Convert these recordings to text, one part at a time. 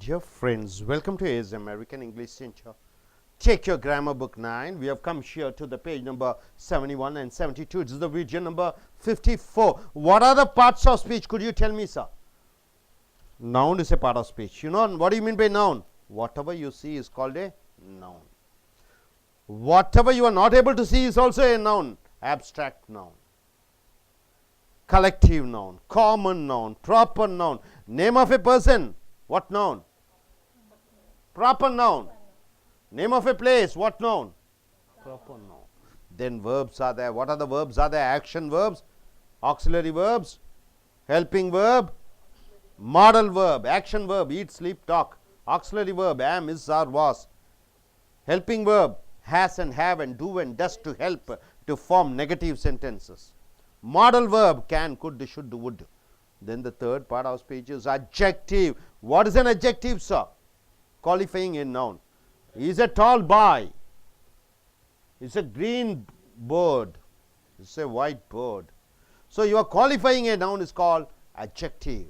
Dear friends, welcome to AS American English Center. Take your grammar book 9. We have come here to the page number 71 and 72. This is the video number 54. What are the parts of speech? Could you tell me, sir? Noun is a part of speech. You know what do you mean by noun? Whatever you see is called a noun. Whatever you are not able to see is also a noun. Abstract noun, collective noun, common noun, proper noun. Name of a person, what noun? Proper noun. Name of a place, what noun? Proper noun. Then verbs are there. What are the verbs? Are there action verbs, auxiliary verbs, helping verb, modal verb, action verb, eat, sleep, talk, auxiliary verb, am, is, are, was, helping verb, has and have and do and does to help to form negative sentences. Modal verb, can, could, should, would. Then the third part of speech is adjective. What is an adjective, sir? Qualifying a noun. He is a tall boy. It's a green bird. It's a white bird. So you are qualifying a noun is called adjective.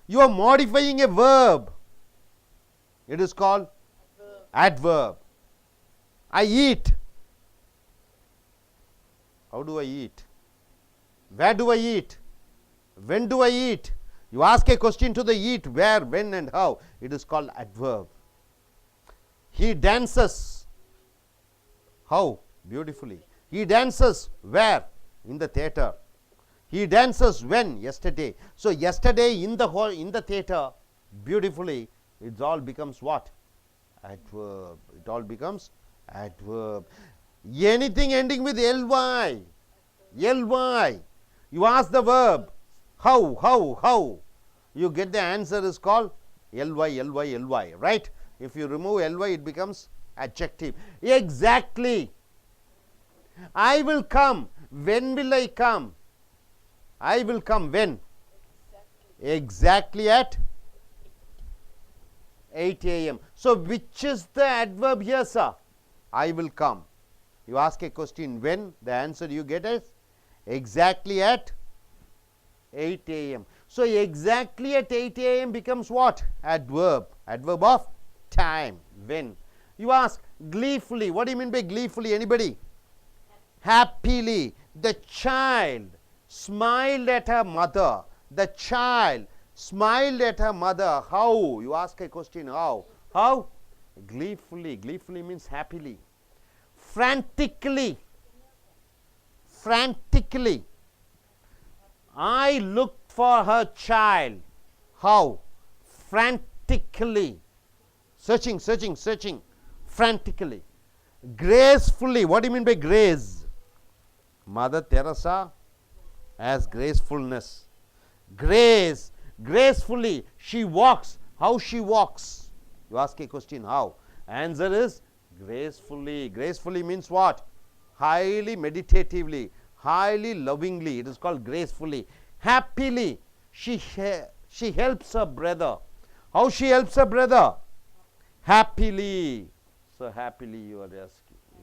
You are modifying a verb. It is called adverb. I eat. How do I eat? Where do I eat? When do I eat? You ask a question to the eat, where, when and how. It is called adverb. He dances. How? Beautifully. He dances where? In the theater. He dances when? Yesterday. So yesterday in the theater, beautifully, it all becomes what? Adverb. It all becomes adverb. Anything ending with ly. Ly. You ask the verb, how? You get the answer is called ly, right? If you remove ly, it becomes adjective. Exactly. I will come. When will I come? I will come when? Exactly at 8 a.m. So which is the adverb here, sir? I will come. You ask a question when, the answer you get is exactly at 8 a.m. So exactly at 8 a.m. becomes what? Adverb. Adverb of time. When. You ask gleefully. What do you mean by gleefully? Anybody? Happily. The child smiled at her mother. The child smiled at her mother. How? You ask a question. How? How? Gleefully. Gleefully means happily. Frantically. Frantically. I looked for her child. How? Frantically. Searching. Frantically. Gracefully. What do you mean by grace? Mother Teresa has gracefulness. Grace. Gracefully. She walks. How she walks? You ask a question. How? Answer is gracefully. Gracefully means what? Highly meditatively, highly lovingly. It is called gracefully. Happily. She helps her brother. How she helps her brother? Happily. So happily you are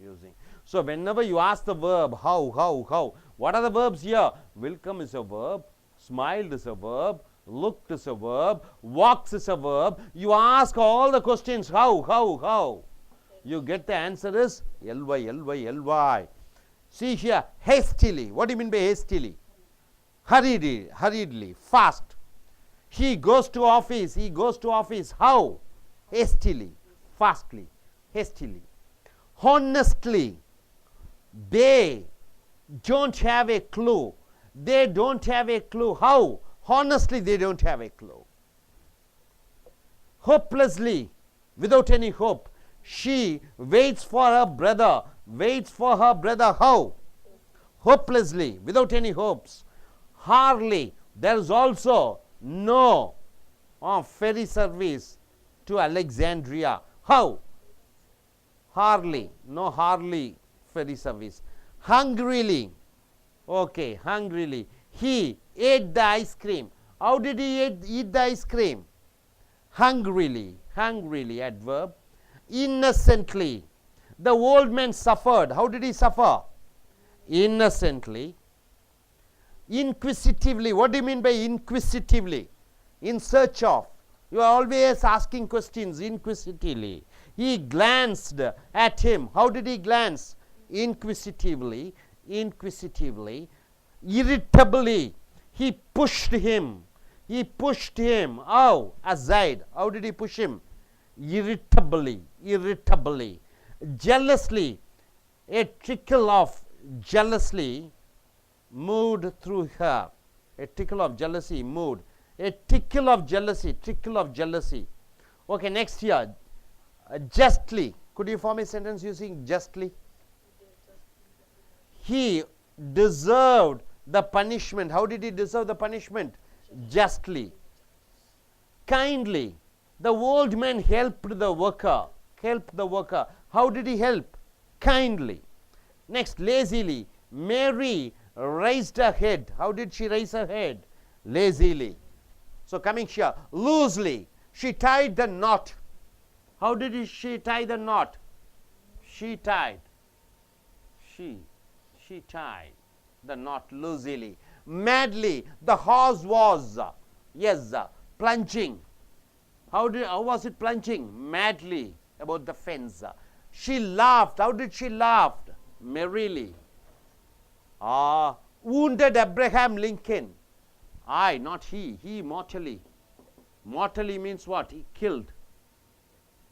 using. So whenever you ask the verb how, what are the verbs here? Welcome is a verb, smiled is a verb, looked is a verb, walks is a verb. You ask all the questions how. You get the answer is ly. See here, hastily. What do you mean by hastily? Hurriedly, fast. He goes to office. How? Hastily, fastly, hastily. Honestly. They don't have a clue. They don't have a clue. How? Honestly, they don't have a clue. Hopelessly, without any hope. She waits for her brother. How? Hopelessly, without any hopes. Hardly. There is also no ferry service to Alexandria. How? Hardly. No ferry service. Hungrily. Okay, hungrily. He ate the ice cream. How did he eat the ice cream? Hungrily. Adverb. Innocently. The old man suffered. How did he suffer? Innocently. Inquisitively. What do you mean by inquisitively? In search of. You are always asking questions inquisitively. He glanced at him. How did he glance? Inquisitively, irritably. He pushed him. How? Aside. How did he push him? Irritably. Jealously. A trickle of jealousy moved through her. A tickle of jealousy moved. A tickle of jealousy. Okay, next here. Justly. Could you form a sentence using justly? He deserved the punishment. How did he deserve the punishment? Justly. Kindly. The old man helped the worker. How did he help? Kindly. Next, lazily. Mary raised her head. How did she raise her head? Lazily. So coming here, loosely. She tied the knot. How did she tie the knot? She tied the knot loosely. Madly. The horse was plunging. How was it plunging? Madly about the fence. She laughed. How did she laugh? Merrily. Wounded Abraham Lincoln. Not he. He mortally. Mortally means what? He killed.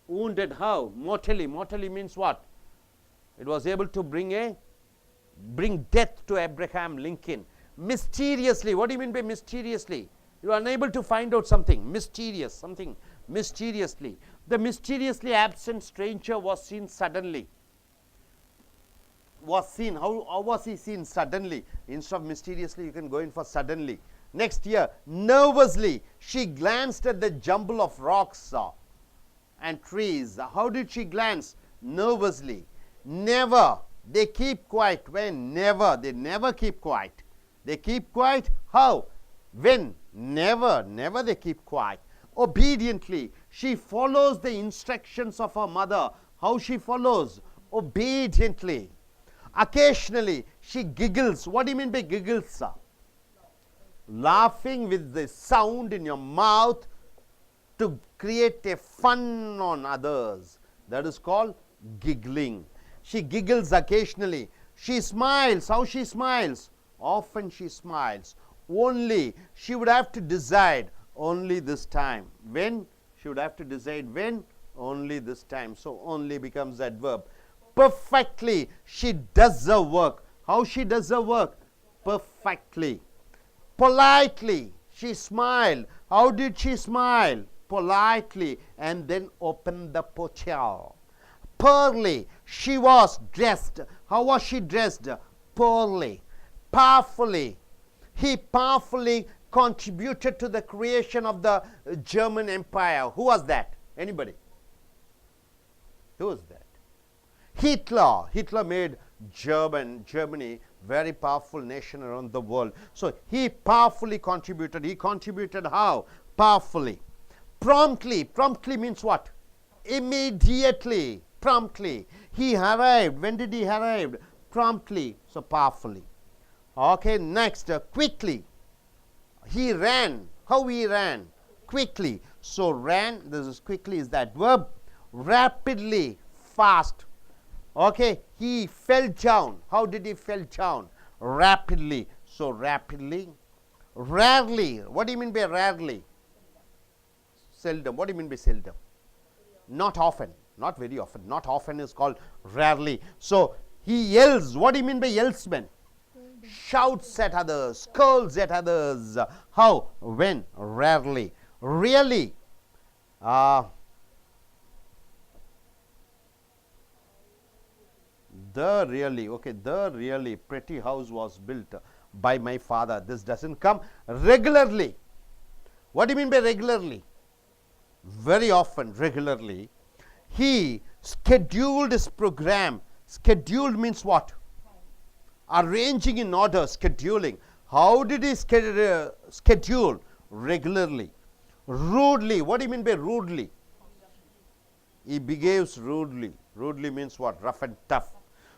Wounded how? Mortally. Mortally means what? It was able to bring death to Abraham Lincoln. Mysteriously. What do you mean by mysteriously? You are unable to find out something. Mysterious. Something mysteriously. The mysteriously absent stranger was seen suddenly. How was he seen? Suddenly. Instead of mysteriously, you can go in for suddenly. Next here, nervously. She glanced at the jumble of rocks and trees. How did she glance? Nervously. Never. They keep quiet. When? Never. They never keep quiet. They keep quiet. How? When? Never. Never they keep quiet. Obediently. She follows the instructions of her mother. How she follows? Obediently. Occasionally. She giggles. What do you mean by giggles? Laughing with the sound in your mouth to create a fun on others. That is called giggling. She giggles occasionally. She smiles. How she smiles? Often she smiles. Only. She would have to decide only this time. When? She would have to decide when? Only this time. So only becomes adverb. Perfectly. She does her work. How she does her work? Perfectly. Politely. She smiled. How did she smile? Politely. And then opened the portiere. Poorly. She was dressed. How was she dressed? Poorly. Powerfully. He powerfully contributed to the creation of the German Empire. Who was that? Anybody? Who was that? Hitler. Hitler made Germany very powerful nation around the world. So he powerfully contributed. He contributed how? Powerfully. Promptly. Promptly means what? Immediately. Promptly. He arrived. When did he arrive? Promptly. So powerfully. Okay, next, quickly. He ran. How he ran? Quickly. So ran, this is quickly is that verb. Rapidly, fast. Okay, he fell down. How did he fell down? Rapidly. So rapidly. Rarely. What do you mean by rarely? Seldom. What do you mean by seldom? Not often. Not very often. Not often is called rarely. So he yells. What do you mean by yells, man? Shouts at others, scolds at others. How? When? Rarely. Really. The really pretty house was built by my father. This doesn't come regularly. What do you mean by regularly? Very often, regularly. He scheduled his program. Scheduled means what? Arranging in order, scheduling. How did he schedule? Regularly. Rudely. What do you mean by rudely? He behaves rudely. Rudely means what? Rough and tough.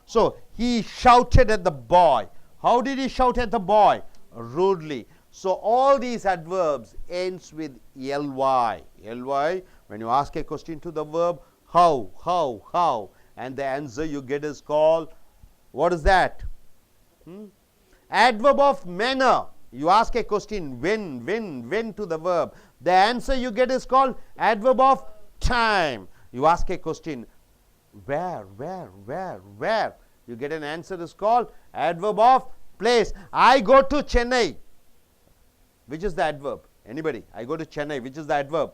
So he shouted at the boy. How did he shout at the boy? Rudely. So all these adverbs ends with ly. Ly, when you ask a question to the verb, how, and the answer you get is called, what is that? Adverb of manner. You ask a question when to the verb. The answer you get is called adverb of time. You ask a question where. You get an answer is called adverb of place. I go to Chennai. Which is the adverb? Anybody? I go to Chennai. Which is the adverb?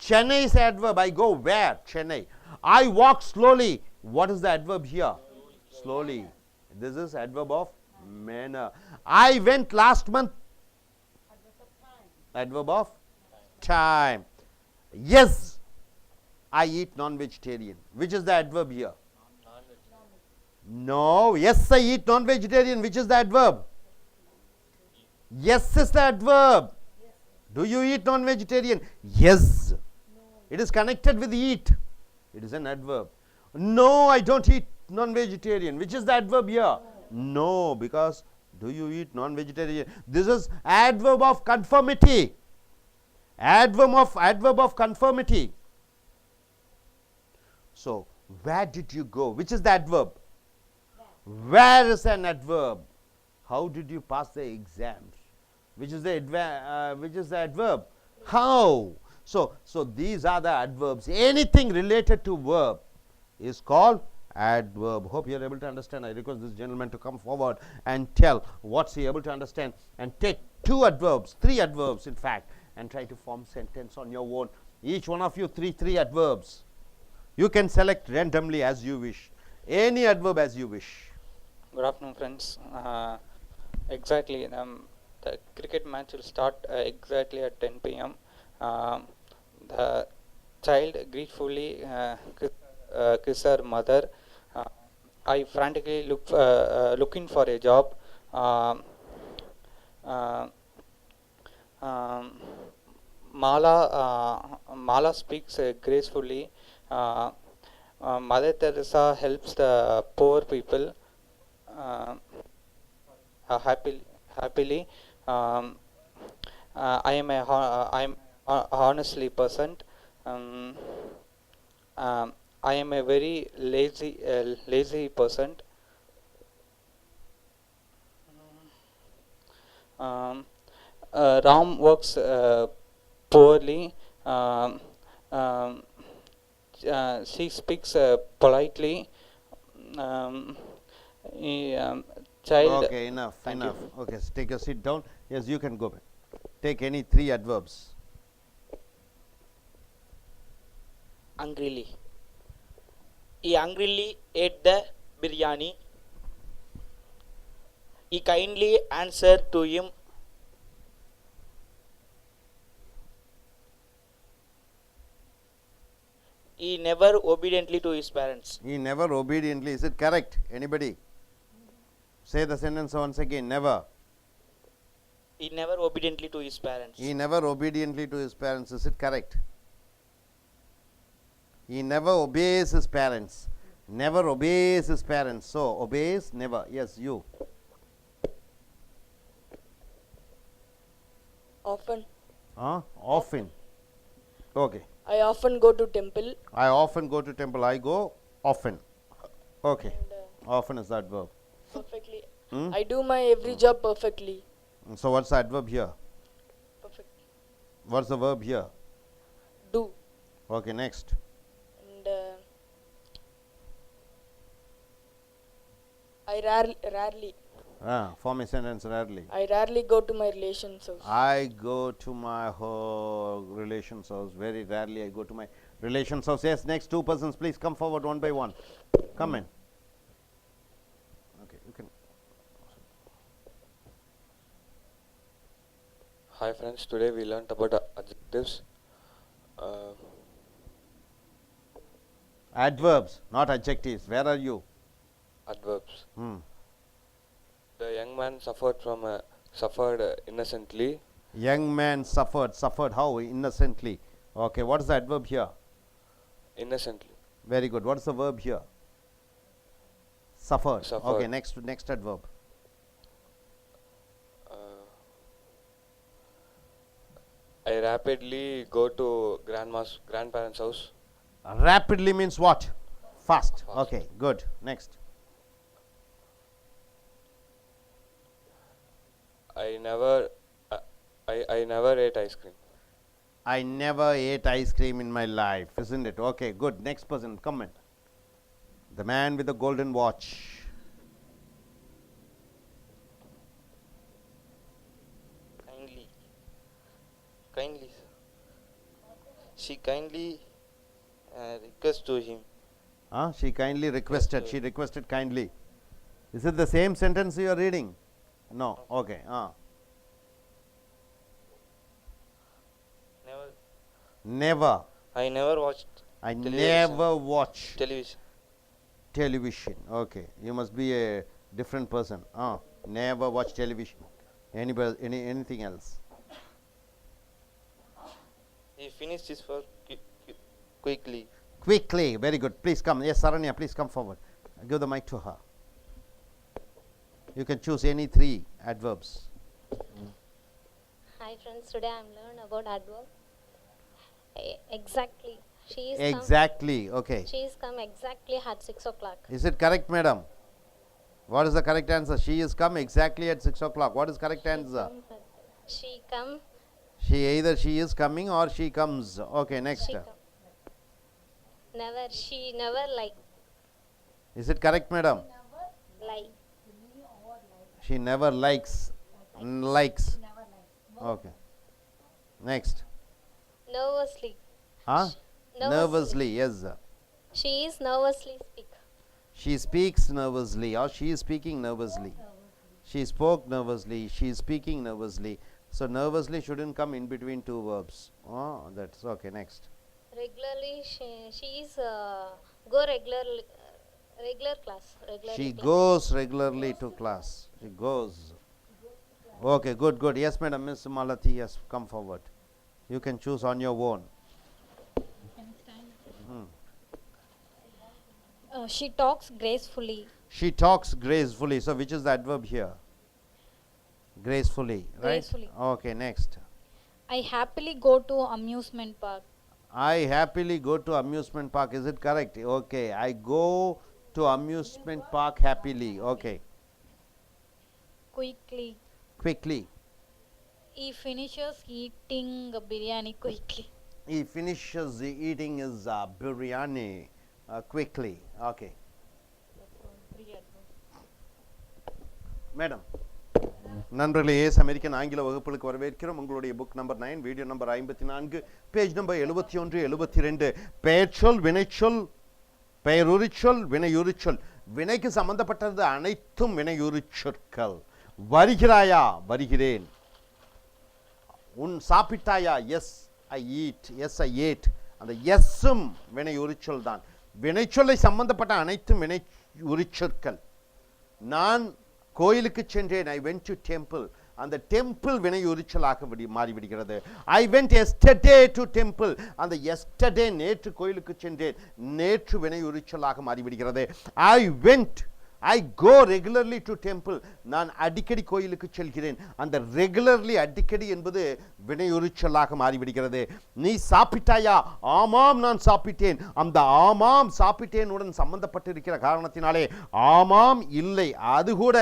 Chennai is the adverb. I go where? Chennai. I walk slowly. What is the adverb here? Slowly. This is adverb of manner. I went last month. Adverb of time. Yes, I eat non-vegetarian. Which is the adverb here? No. Yes, I eat non-vegetarian. Which is the adverb? Yes is the adverb. Do you eat non-vegetarian? Yes. It is connected with eat. It is an adverb. No, I don't eat non-vegetarian. Which is the adverb here? No, because do you eat non-vegetarian? This is adverb of conformity. Adverb of conformity. So, where did you go? Which is the adverb? Where is an adverb? How did you pass the exams? Which is the adverb? How? So these are the adverbs. Anything related to verb is called adverb. Hope you are able to understand. I request this gentleman to come forward and tell what's he able to understand, and take 2 adverbs, 3 adverbs in fact, and try to form sentence on your own. Each one of you 3 adverbs. You can select randomly as you wish. Any adverb as you wish. Good afternoon, friends. Exactly, the cricket match will start exactly at 10 p.m. The child gratefully kiss her mother. I frantically looking for a job. Mala speaks gracefully. Mother Teresa helps the poor people happily. I am honestly person. I am a very lazy person. Ram works poorly. She speaks politely. Child. Okay, enough. Okay, so take a sit down. Yes, you can go back. Take any 3 adverbs. Angrily. He angrily ate the biryani. He kindly answered to him. He never obediently to his parents. He never obediently. Is it correct? Anybody? Say the sentence once again. Never. He never obediently to his parents. He never obediently to his parents. Is it correct? He never obeys his parents. Never obeys his parents. So, obeys, never. Yes, you. Often. Often. Okay. I often go to temple. I often go to temple. I go often. Okay. And, often is that verb. perfectly. I do my every job perfectly. So, what's the adverb here? Perfect. What's the verb here? Do. Okay, next. And I rarely. Form a sentence rarely. I rarely go to my relation's house. I go to my relation's house. Very rarely I go to my relation's house. Yes, next 2 persons, please come forward one by one. Come in. Okay, you can. Hi friends, today we learnt about adjectives. Adverbs, not adjectives. Where are you? Adverbs. The young man suffered innocently. Young man suffered. Suffered how? Innocently. Okay, what is the adverb here? Innocently. Very good. What is the verb here? Suffered. Suffered. Okay, next adverb. I rapidly go to grandparents' house. Rapidly means what? Fast. Fast. Okay, good. Next. I never I never ate ice cream. I never ate ice cream in my life, isn't it? Okay, good. Next person, comment. The man with the golden watch. Kindly. She kindly request to him. She kindly requested. She requested kindly. Is it the same sentence you are reading? No. Okay. Never. I never watched I television. never watch television. television. Okay. You must be a different person. Never watch television. Anything else? He finished his work quickly. Quickly. Very good. Please come. Yes, Saranya, please come forward. Give the mic to her. You can choose any 3 adverbs. Hi friends, today I am learn about adverb. Exactly. She is Exactly. Okay. She is come exactly at 6 o'clock. Is it correct, madam? What is the correct answer? She is come exactly at 6 o'clock. What is correct answer? She come. Either she is coming or she comes. Okay, next. She come. Never. She never like. Is it correct, madam? Like. She never likes. Likes. Okay. Next. Nervously. Nervously. Yes. She is nervously speak. She speaks nervously or she is speaking nervously. She spoke nervously. She is speaking nervously. So nervously shouldn't come in between 2 verbs. That's okay. Next. Regularly. She is go regularly. Regular class. She goes regularly to class. She goes. Okay, good. Yes, madam. Miss Malati, yes, come forward. You can choose on your own. She talks gracefully. She talks gracefully. So which is the adverb here? Gracefully, right? Gracefully. Okay, next. I happily go to amusement park. I happily go to amusement park. Is it correct? Okay, I go to amusement park happily. Okay. Quickly. He finishes eating biryani quickly. He finishes eating his biryani quickly. Okay. Madam, நண்பர்களே, American ஆங்கில வகுப்புகளுக்கு வரவேற்கிறோம். உங்களுடைய book number 9, video number 54, page number 71, 72. பெயர்ச்சொல், வினைச்சொல், பெயருரிச்சொல், வினையுரிச்சொல். வினைக்கு சம்பந்தப்பட்டது அனைத்தும் வினையுரிச்சொற்கள். வருகிறாயா? வருகிறேன். உன் சாப்பிட்டாயா? Yes I eat. Yes I ate. அந்த எஸ்ஸும் வினையுரிச்சொல் தான். வினைச்சொல்லை சம்பந்தப்பட்ட அனைத்தும் வினையுரிச்சொற்கள். நான் கோயிலுக்கு சென்றேன். I went to temple. அந்த டெம்பிள் வினையுரிச்சலாக மாறிவிடுகிறது. I went yesterday to temple. அந்த எஸ்டர்டே நேற்று கோயிலுக்கு சென்றேன். நேற்று வினையுரிச்சலாக மாறிவிடுகிறது. I went, I go regularly to temple. நான் அடிக்கடி கோயிலுக்கு செல்கிறேன். அந்த ரெகுலர்லி, அடிக்கடி என்பது வினையுரிச்சலாக மாறிவிடுகிறது. நீ சாப்பிட்டாயா? ஆமாம், நான் சாப்பிட்டேன். அந்த ஆமாம் சாப்பிட்டேனுடன் சம்பந்தப்பட்டிருக்கிற காரணத்தினாலே ஆமாம் இல்லை, அது கூட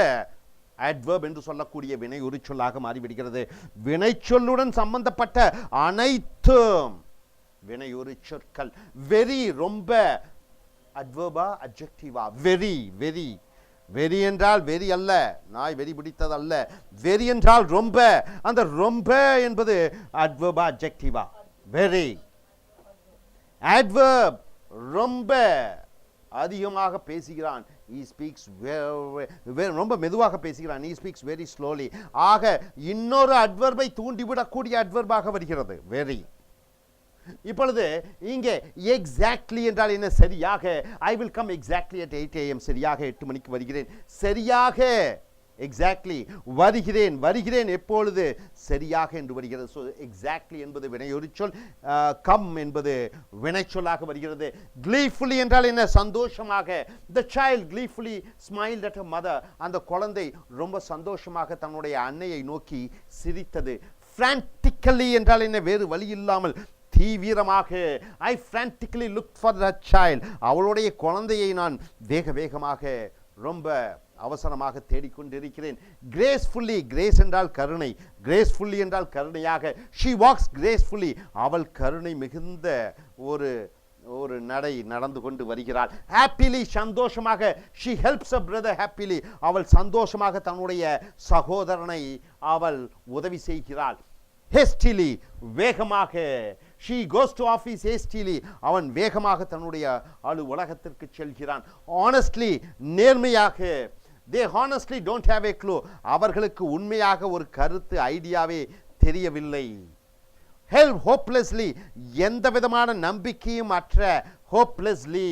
adverb என்று சொல்லக்கூடிய வினையுரிச்சொல்லாக மாறிவிடுகிறது. வினைச்சொல்லுடன் சம்பந்தப்பட்ட அனைத்தும் வினையுரிச்சொற்கள். வெரி, ரொம்ப. adverb-ஆ adjective-ஆ? வெரி. வெரி. வெரி என்றால் வெரி அல்ல, நாய் வெறி பிடித்தது அல்ல. வெரி என்றால் ரொம்ப. அந்த ரொம்ப என்பது adverb-ஆ adjective-ஆ? வெரி. adverb, ரொம்ப அதிகமாக பேசுகிறான். he speaks ரொம்ப மெதுவாக பேசுகிறான். he speaks very slowly. ஆக இன்னொரு adverb-ஐ தூண்டிவிடக்கூடிய adverb-ஆக வருகிறது வெரி. இப்பொழுது இங்கே எக்ஸாக்ட்லி என்றால் என்ன? சரியாக. I will come exactly at 8 AM. சரியாக 8 மணிக்கு வருகிறேன். சரியாக, எக்ஸாக்ட்லி. வருகிறேன். வருகிறேன் எப்பொழுது? சரியாக என்று வருகிறது. ஸோ எக்ஸாக்ட்லி என்பது வினையொரிச்சொல். கம் என்பது வினைச்சொல்லாக வருகிறது. gleefully என்றால் என்ன? சந்தோஷமாக. the child gleefully smiled at her mother. அந்த குழந்தை ரொம்ப சந்தோஷமாக தன்னுடைய அன்னையை நோக்கி சிரித்தது. frantically என்றால் என்ன? வேறு வழி இல்லாமல் தீவிரமாக. I frantically looked for that child. அவளுடைய குழந்தையை நான் வேக வேகமாக ரொம்ப அவசரமாக தேடிக்கொண்டிருக்கிறேன். கிரேஸ்ஃபுல்லி, கிரேஸ் என்றால் கருணை, கிரேஸ்ஃபுல்லி என்றால் கருணையாக. she walks gracefully. அவள் கருணை மிகுந்த ஒரு நடை நடந்து கொண்டு வருகிறாள். happily, சந்தோஷமாக. she helps her brother happily. அவள் சந்தோஷமாக தன்னுடைய சகோதரனை அவள் உதவி செய்கிறாள். hastily, வேகமாக. she goes to office hastily. அவன் வேகமாக தன்னுடைய அலுவலகத்திற்கு செல்கிறான். honestly, நேர்மையாக. they honestly don't have a clue. அவர்களுக்கு உண்மையாக ஒரு கருத்து, ஐடியாவே தெரியவில்லை. help hopelessly, எந்த விதமான நம்பிக்கையும் அற்ற. hopelessly,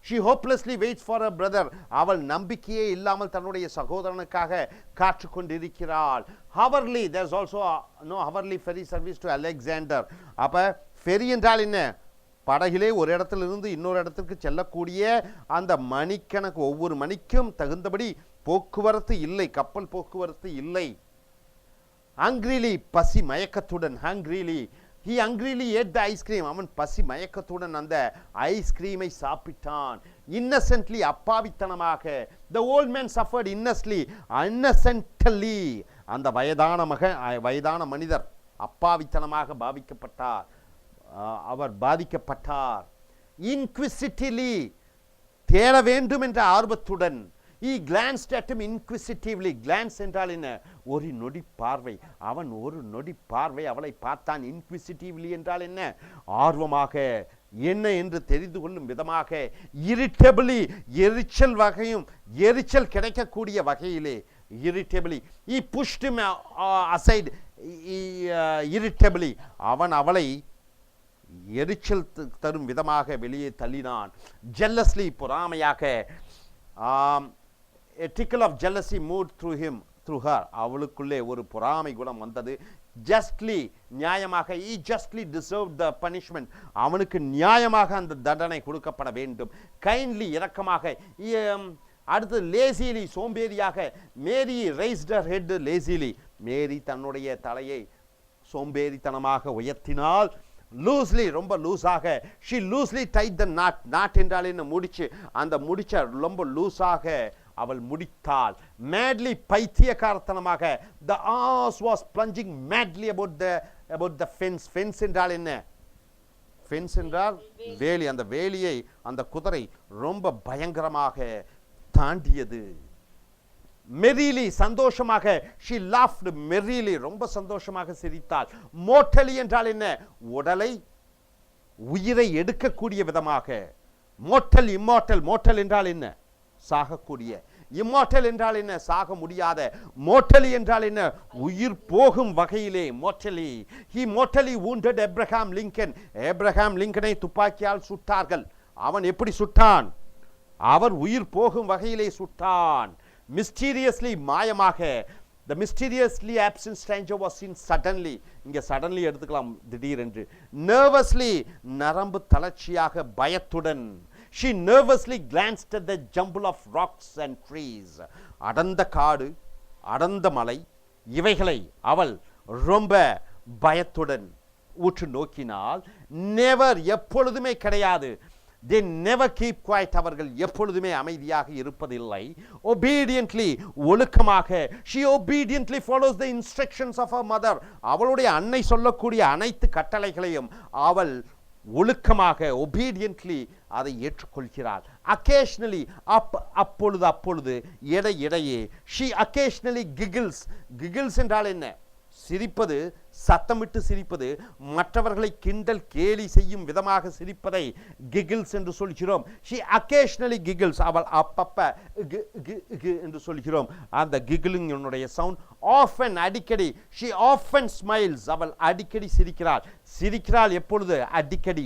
she hopelessly waits for her brother. அவள் நம்பிக்கையே இல்லாமல் தன்னுடைய சகோதரனுக்காக காத்து கொண்டிருக்கிறாள். hourly, there's also no hourly ferry service to Alexander. அப்ப ferry என்றால் என்ன? படகிலே ஒரு இடத்திலிருந்து இன்னொரு இடத்திற்கு செல்லக்கூடிய அந்த மணிக்கணக்கு, ஒவ்வொரு மணிக்கும் தகுந்தபடி போக்குவரத்து இல்லை, கப்பல் போக்குவரத்து இல்லை. hungrily, பசி மயக்கத்துடன். hungrily, he hungrily ate the ice cream. அவன் பசி மயக்கத்துடன் அந்த ஐஸ்கிரீமை சாப்பிட்டான். innocently, அப்பாவித்தனமாக. the old man suffered innocently. அந்த வயதான மனிதர் அப்பாவித்தனமாக பாதிக்கப்பட்டார், அவர் பாதிக்கப்பட்டார். inquisitively, தேட வேண்டும் என்ற ஆர்வத்துடன். he glanced at him inquisitively. glance என்றால் என்ன? ஒரு நொடி பார்வை. அவன் ஒரு நொடி பார்வை அவளை பார்த்தான். inquisitively என்றால் என்ன? ஆர்வமாக, என்ன என்று தெரிந்து கொள்ளும் விதமாக. irritably, எரிச்சல் வகையும், எரிச்சல் கிடைக்கக்கூடிய வகையிலே. irritably, he pushed him aside irritably. அவன் அவளை எரிச்சல் தரும் விதமாக வெளியே தள்ளினான். jealously, பொறாமையாக. a tickle of jealousy moved through her. அவளுக்குள்ளே ஒரு பொறாமை குணம் வந்தது. justly, நியாயமாக. he justly deserved the punishment. அவனுக்கு நியாயமாக அந்த தண்டனை கொடுக்கப்பட வேண்டும். kindly, இரக்கமாக. அடுத்து lazily, சோம்பேறியாக. மேரி raised her head lazily. மேரி தன்னுடைய தலையை சோம்பேறித்தனமாக உயர்த்தினாள். loosely, ரொம்ப லூஸாக. she loosely tied the knot. knot என்றால் என்ன? முடிச்சு. அந்த முடிச்ச ரொம்ப லூஸாக அவள் முடித்தாள். madly, பைத்தியக்காரத்தனமாக. the ass was plunging madly about the fence. fence என்றால் என்ன? fence என்றால் வேலி. அந்த வேலியை அந்த குதிரை ரொம்ப பயங்கரமாக தாண்டியது. merrily, சந்தோஷமாக. she laughed merrily, ரொம்ப சந்தோஷமாக சிரித்தாள். mortally என்றால் என்ன? உடலை, உயிரை எடுக்கக்கூடிய விதமாக. mortal, immortal. mortal என்றால் என்ன? சாகக்கூடிய. immortal என்றால் என்ன? சாக முடியாத. mortally என்றால் என்ன? உயிர் போகும் வகையிலே. mortally, he mortally wounded Abraham Lincoln. Abraham லிங்கனை துப்பாக்கியால் சுட்டார்கள். அவன் எப்படி சுட்டான்? அவர் உயிர் போகும் வகையிலே சுட்டான். mysteriously, மாயமாக. the mysteriously absent stranger was seen suddenly. இங்கே suddenly எடுத்துக்கலாம், திடீரென்று. nervously, நரம்பு தளர்ச்சியாக, பயத்துடன். she nervously glanced at the jumble of rocks and trees. அடர்ந்த காடு, அடர்ந்த மலை, இவைகளை அவள் ரொம்ப பயத்துடன் ஊற்று நோக்கினால். never, எப்பொழுதுமே கிடையாது. they never keep quiet. அவர்கள் எப்பொழுதுமே அமைதியாக இருப்பதில்லை. obediently, ஒழுக்கமாக. she obediently follows the instructions of her mother. அவளுடைய அன்னை சொல்லக்கூடிய அனைத்து கட்டளைகளையும் அவள் ஒழுக்கமாக, obediently அதை ஏற்றுக்கொள்கிறாள். occasionally, அப்பொழுது இடையே. she occasionally giggles. giggles என்றால் என்ன? சிரிப்பது, சத்தமிட்டு சிரிப்பது, மற்றவர்களை கிண்டல் கேலி செய்யும் விதமாக சிரிப்பதை giggles என்று சொல்கிறோம். she occasionally giggles. அவள் அப்பப்ப என்று சொல்கிறோம். அந்த giggling என்னுடைய சவுண்ட். often, அடிக்கடி. she often smiles. அவள் அடிக்கடி சிரிக்கிறாள். சிரிக்கிறாள் எப்பொழுது? அடிக்கடி.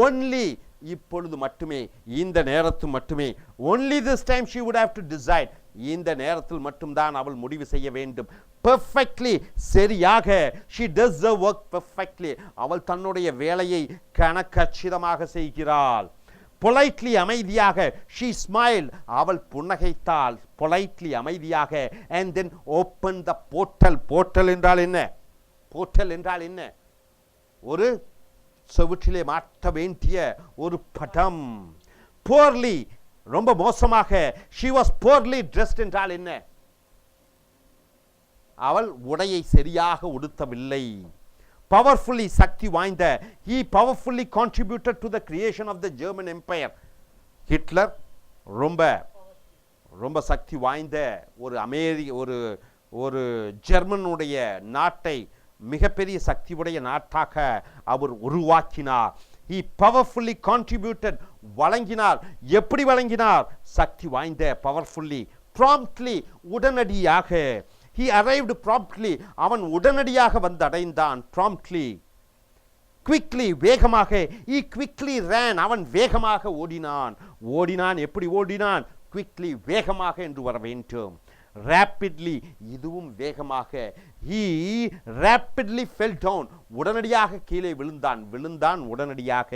only, இப்பொழுது மட்டுமே, இந்த நேரத்தில் மட்டுமே. only this time she would have to decide. இந்த நேரத்தில் மட்டும்தான் அவள் முடிவு செய்ய வேண்டும். perfectly, சரியாக. she does the work perfectly. அவள் தன்னுடைய வேலையை கணக்கச்சிதமாக செய்கிறாள். politely, அமைதியாக. she smiled. அவள் புன்னகைத்தாள். politely, அமைதியாக. and then open the portal. portal என்றால் என்ன? போர்ட்டல் என்றால் என்ன? ஒரு செவுற்றிலே மாட்ட வேண்டிய ஒரு படம். poorly ரொம்ப மோசமாக, she was poorly dressed என்றால் என்ன? அவள் உடையை சரியாக உடுத்தவில்லை. powerfully சக்தி வாய்ந்த, he powerfully contributed to the creation of the German empire. Hitler ரொம்ப ரொம்ப சக்தி வாய்ந்த ஒரு ஒரு ஒரு ஜெர்மனுடைய நாட்டை மிகப்பெரிய சக்தி உடைய நாட்டாக அவர் உருவாக்கினார். he powerfully contributed வழங்கினார். எப்படி வழங்கினார்? சக்தி வாய்ந்த, powerfully, promptly உடனடியாக. he arrived promptly அவன் உடனடியாக வந்து அடைந்தான். promptly, quickly வேகமாக, he quickly ran அவன் வேகமாக ஓடினான். ஓடினான், எப்படி ஓடினான்? quickly வேகமாக என்று வர வேண்டும். rapidly இதுவும் வேகமாக, he rapidly fell down உடனடியாக கீழே விழுந்தான் உடனடியாக.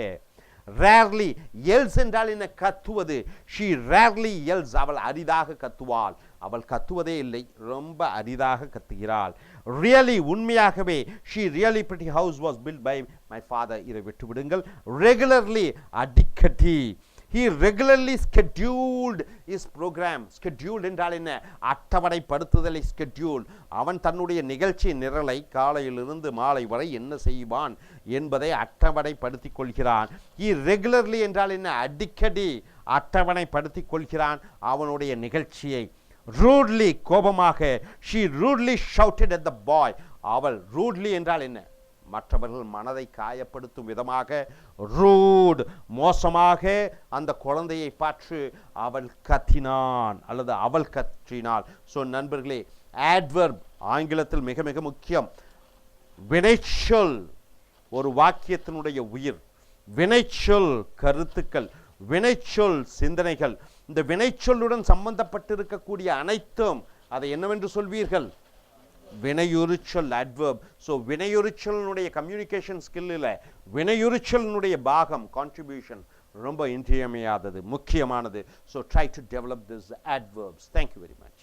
rarely yells என்றால் என்ன? கத்துவது. she rarely yells அவள் அரிதாக கத்துவாள். அவள் கத்துவதே இல்லை, ரொம்ப அரிதாக கத்துகிறாள். really உண்மையாகவே, she really pretty house was built by my father. இதை விட்டு விடுங்கள். regularly அடிக்கடி, he regularly scheduled his program. scheduled என்றால் என்ன? அட்டவணைப்படுத்துதலை. schedule அவன் தன்னுடைய நிகழ்ச்சி நிரலை காலையிலிருந்து மாலை வரை என்ன செய்வான் என்பதை அட்டவணைப்படுத்திக் கொள்கிறான். he regularly என்றால் என்ன? அடிக்கடி அட்டவணைப்படுத்திக் கொள்கிறான் அவனுடைய நிகழ்ச்சியை. rudely கோபமாக, she rudely shouted at the boy. அவள் rudely என்றால் என்ன? மற்றவர்கள் மனதை காயப்படுத்தும் விதமாக, ரூட் மோசமாக அந்த குழந்தையை பார்த்து அவள் கத்தினான் அல்லது அவள் கற்றினாள். ஸோ நண்பர்களே, adverb ஆங்கிலத்தில் மிக மிக முக்கியம். வினைச்சொல் ஒரு வாக்கியத்தினுடைய உயிர். வினைச்சொல் கருத்துக்கள், வினைச்சொல் சிந்தனைகள். இந்த வினைச்சொல்லுடன் சம்பந்தப்பட்டிருக்கக்கூடிய அனைத்தும் அதை என்னவென்று சொல்வீர்கள்? வினையுறுச்சொல், adverb. ஸோ வினையுறுச்சொல்னுடைய கம்யூனிகேஷன் ஸ்கில்லில் வினையுறுச்சொல்னுடைய பாகம், கான்ட்ரிபியூஷன் ரொம்ப இன்றியமையாதது, முக்கியமானது. So try to develop this adverbs. Thank you very much.